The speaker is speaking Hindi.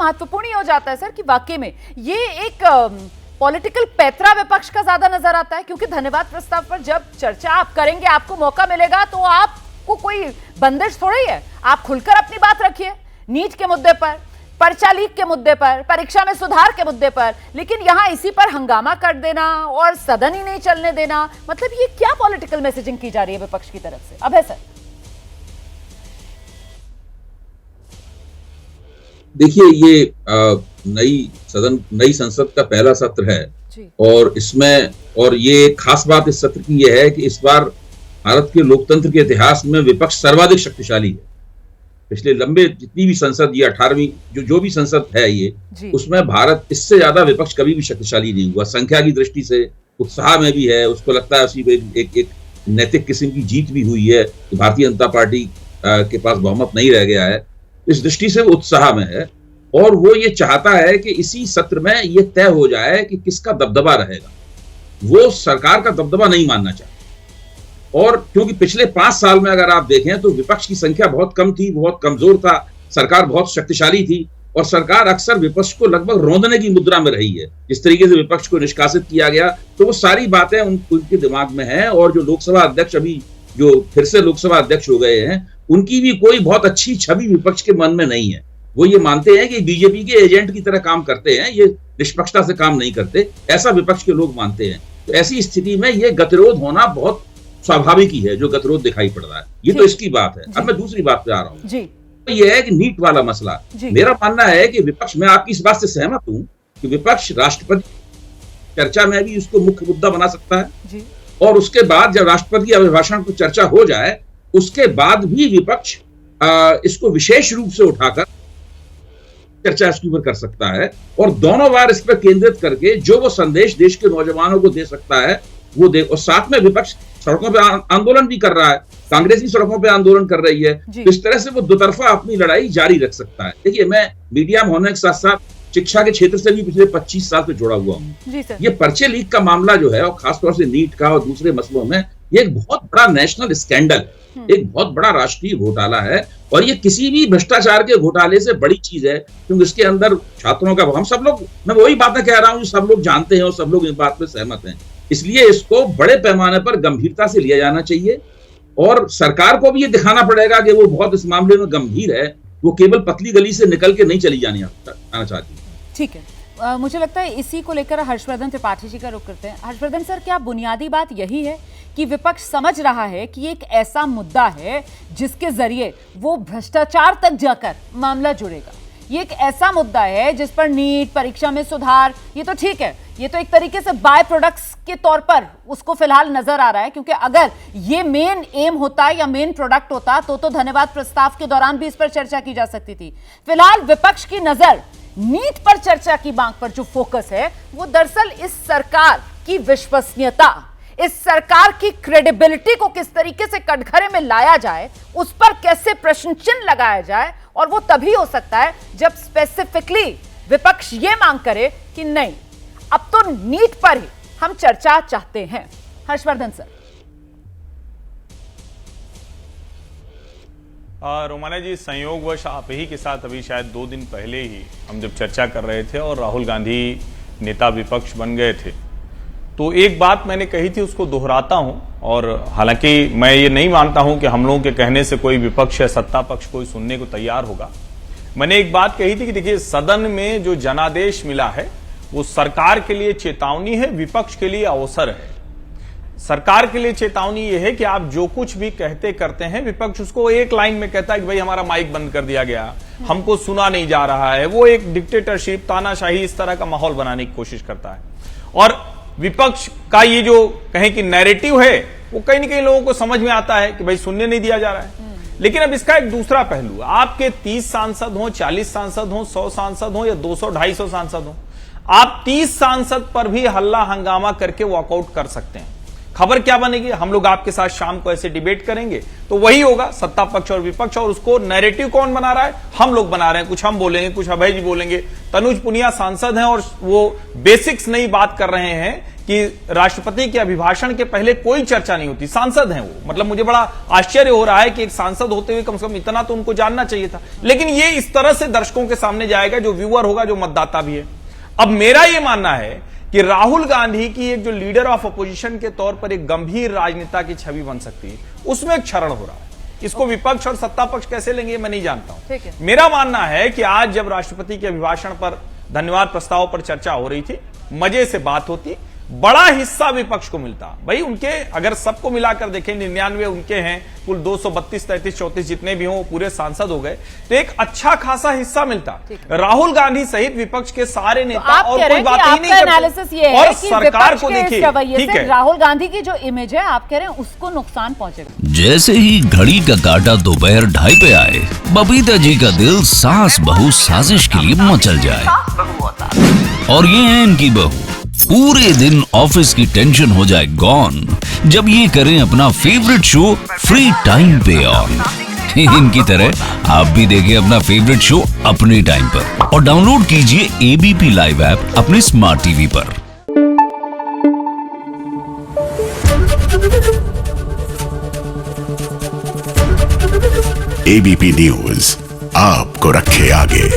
महत्वपूर्ण ही हो जाता है सर कि वाकई में ये एक पॉलिटिकल पैतरा विपक्ष का ज्यादा नजर आता है, क्योंकि धन्यवाद प्रस्ताव पर जब चर्चा आप करेंगे, आपको मौका मिलेगा, तो आपको कोई बंदिश थोड़ी है, आप खुलकर अपनी बात रखिए नीट के मुद्दे पर, पर्चा लीक के मुद्दे पर, परीक्षा में सुधार के मुद्दे पर, लेकिन यहां इसी पर हंगामा कर देना और सदन ही नहीं चलने देना, मतलब ये क्या पॉलिटिकल मैसेजिंग की जा रही है विपक्ष की तरफ से? अभय सर। देखिए, ये नई संसद का पहला सत्र है और इसमें, और ये खास बात इस सत्र की यह है कि इस बार भारत के लोकतंत्र के इतिहास में विपक्ष सर्वाधिक शक्तिशाली है। पिछले लंबे जितनी भी संसद, ये 18वीं जो भी संसद है ये, उसमें भारत इससे ज्यादा विपक्ष कभी भी शक्तिशाली नहीं हुआ। संख्या की दृष्टि से, उत्साह में भी है, उसको लगता है उसी में एक नैतिक किस्म की जीत भी हुई है कि भारतीय जनता पार्टी के पास बहुमत नहीं रह गया है। इस दृष्टि से वो उत्साह में है और वो ये चाहता है कि इसी सत्र में ये तय हो जाए कि किसका दबदबा रहेगा। वो सरकार का दबदबा नहीं मानना चाहता, और क्योंकि पिछले 5 साल में अगर आप देखें तो विपक्ष की संख्या बहुत कम थी, बहुत कमजोर था, सरकार बहुत शक्तिशाली थी और सरकार अक्सर विपक्ष को लगभग रौंदने की मुद्रा में रही है। जिस तरीके से विपक्ष को निष्कासित किया गया, तो वो सारी बातें उनके दिमाग में है। और जो लोकसभा अध्यक्ष अभी जो फिर से लोकसभा अध्यक्ष हो गए हैं, उनकी भी कोई बहुत अच्छी छवि विपक्ष के मन में नहीं है। वो ये मानते हैं कि बीजेपी के एजेंट की तरह काम करते हैं, ये निष्पक्षता से काम नहीं करते, ऐसा विपक्ष के लोग मानते हैं। तो ऐसी स्थिति में ये गतिरोध होना बहुत स्वाभाविक ही है, जो गतिरोध दिखाई पड़ रहा है। ये तो इसकी बात है। अब मैं दूसरी बात पे आ रहा हूँ, तो ये है कि नीट वाला मसला। मेरा मानना है कि विपक्ष, मैं आपकी इस बात से सहमत हूं कि विपक्ष राष्ट्रपति चर्चा में भी उसको मुख्य मुद्दा बना सकता है, और उसके बाद जब राष्ट्रपति अभिभाषण पर चर्चा हो जाए, उसके बाद भी विपक्ष इसको विशेष रूप से उठाकर चर्चा इसके ऊपर कर सकता है और दोनों बार इस पर केंद्रित करके जो वो संदेश देश के नौजवानों को दे सकता है वो दे। और साथ में विपक्ष सड़कों पे आंदोलन भी कर रहा है, कांग्रेस भी सड़कों पे आंदोलन कर रही है, तो इस तरह से वो दोतरफा अपनी लड़ाई जारी रख सकता है। देखिए, मैं मीडिया में होने के साथ साथ शिक्षा के क्षेत्र से भी पिछले 25 साल से जुड़ा हुआ हूँ। ये पर्चे लीक का मामला जो है, और खासतौर से नीट का और दूसरे मसलों में, ये एक बहुत बड़ा नेशनल स्कैंडल है, एक बहुत बड़ा राष्ट्रीय घोटाला है, और ये किसी भी भ्रष्टाचार के घोटाले से बड़ी चीज है, क्योंकि इसके अंदर छात्रों का, हम सब लोग, मैं वही बातें कह रहा हूँ, सब लोग जानते हैं और सब लोग इस बात में सहमत हैं। इसलिए इसको बड़े पैमाने पर गंभीरता से लिया जाना चाहिए और सरकार को भी ये दिखाना पड़ेगा कि वो बहुत इस मामले में गंभीर है, वो केवल पतली गली से निकल के नहीं चली आना चाहती। ठीक है, मुझे लगता है इसी को लेकर हर्षवर्धन त्रिपाठी जी का रुख करते हैं। हर्षवर्धन सर, क्या बुनियादी बात यही है कि विपक्ष समझ रहा है कि एक ऐसा मुद्दा है जिसके जरिए वो भ्रष्टाचार तक जाकर मामला जुड़ेगा? ये एक ऐसा मुद्दा है जिस पर नीट, परीक्षा में सुधार, ये तो ठीक है, ये तो एक तरीके से बाय प्रोडक्ट्स के तौर पर उसको फिलहाल नजर आ रहा है, क्योंकि अगर ये मेन एम होता या मेन प्रोडक्ट होता तो धन्यवाद प्रस्ताव के दौरान भी इस पर चर्चा की जा सकती थी। फिलहाल विपक्ष की नजर नीट पर चर्चा की मांग पर जो फोकस है, वो दरअसल इस सरकार की विश्वसनीयता, इस सरकार की क्रेडिबिलिटी को किस तरीके से कटघरे में लाया जाए, उस पर कैसे प्रश्न चिन्ह लगाया जाए, और वो तभी हो सकता है जब स्पेसिफिकली विपक्ष ये मांग करे कि नहीं, अब तो नीट पर ही हम चर्चा चाहते हैं। हर्षवर्धन सर। रोमाना जी, संयोगवश आप ही के साथ अभी शायद 2 दिन पहले ही हम जब चर्चा कर रहे थे और राहुल गांधी नेता विपक्ष बन गए थे, तो एक बात मैंने कही थी, उसको दोहराता हूं। और हालांकि मैं ये नहीं मानता हूं कि हम लोगों के कहने से कोई विपक्ष या सत्ता पक्ष कोई सुनने को तैयार होगा। मैंने एक बात कही थी कि देखिए, सदन में जो जनादेश मिला है वो सरकार के लिए चेतावनी है, विपक्ष के लिए अवसर है। सरकार के लिए चेतावनी ये है कि आप जो कुछ भी कहते करते हैं, विपक्ष उसको एक लाइन में कहता है कि भाई हमारा माइक बंद कर दिया गया, हमको सुना नहीं जा रहा है। वो एक डिक्टेटरशिप, तानाशाही, इस तरह का माहौल बनाने की कोशिश करता है। और विपक्ष का ये जो कहें कि नैरेटिव है, वो कहीं ना कहीं लोगों को समझ में आता है कि भाई सुनने नहीं दिया जा रहा है। लेकिन अब इसका एक दूसरा पहलू, आपके 30 सांसद हो, 40 सांसद हो, 100 सांसद हो या 200-250 सांसद हो, आप 30 सांसद पर भी हल्ला हंगामा करके वॉकआउट कर सकते हैं। खबर क्या बनेगी, हम लोग आपके साथ शाम को ऐसे डिबेट करेंगे, तो वही होगा सत्ता पक्ष और विपक्ष। और उसको नैरेटिव कौन बना रहा है, हम लोग बना रहे हैं। कुछ हम बोलेंगे, कुछ अभय जी बोलेंगे। तनुज पुनिया सांसद हैं और वो बेसिक्स नई बात कर रहे हैं कि राष्ट्रपति के अभिभाषण के पहले कोई चर्चा नहीं होती। सांसद हैं वो, मतलब मुझे बड़ा आश्चर्य हो रहा है कि एक सांसद होते हुए कम से कम इतना तो उनको जानना चाहिए था। लेकिन ये इस तरह से दर्शकों के सामने जाएगा, जो व्यूअर होगा, जो मतदाता भी है। अब मेरा ये मानना है कि राहुल गांधी की एक जो लीडर ऑफ अपोजिशन के तौर पर एक गंभीर राजनेता की छवि बन सकती है, उसमें एक क्षरण हो रहा है। इसको विपक्ष और सत्ता पक्ष कैसे लेंगे मैं नहीं जानता हूं। मेरा मानना है कि आज जब राष्ट्रपति के अभिभाषण पर धन्यवाद प्रस्ताव पर चर्चा हो रही थी, मजे से बात होती, बड़ा हिस्सा विपक्ष को मिलता। भाई उनके अगर सबको मिलाकर देखें 99 उनके हैं, कुल 232, 33, 34 जितने भी हों पूरे सांसद हो गए, तो एक अच्छा खासा हिस्सा मिलता। राहुल गांधी सहित विपक्ष के सारे नेता और कोई बात ही नहीं करते। और सरकार को देखिए, ठीक है, राहुल गांधी की जो इमेज है आप कह रहे हैं उसको नुकसान पहुंचेगा। जैसे ही घड़ी का काटा दोपहर 2:30 पे आए, बबीता जी का दिल सास बहू साजिश के लिए मचल जाए। और ये है इनकी बहू, पूरे दिन ऑफिस की टेंशन हो जाए गॉन जब ये करें अपना फेवरेट शो फ्री टाइम पे ऑन। इनकी तरह आप भी देखिए अपना फेवरेट शो अपने टाइम पर और डाउनलोड कीजिए एबीपी लाइव ऐप अपने स्मार्ट टीवी पर। एबीपी न्यूज आपको रखे आगे।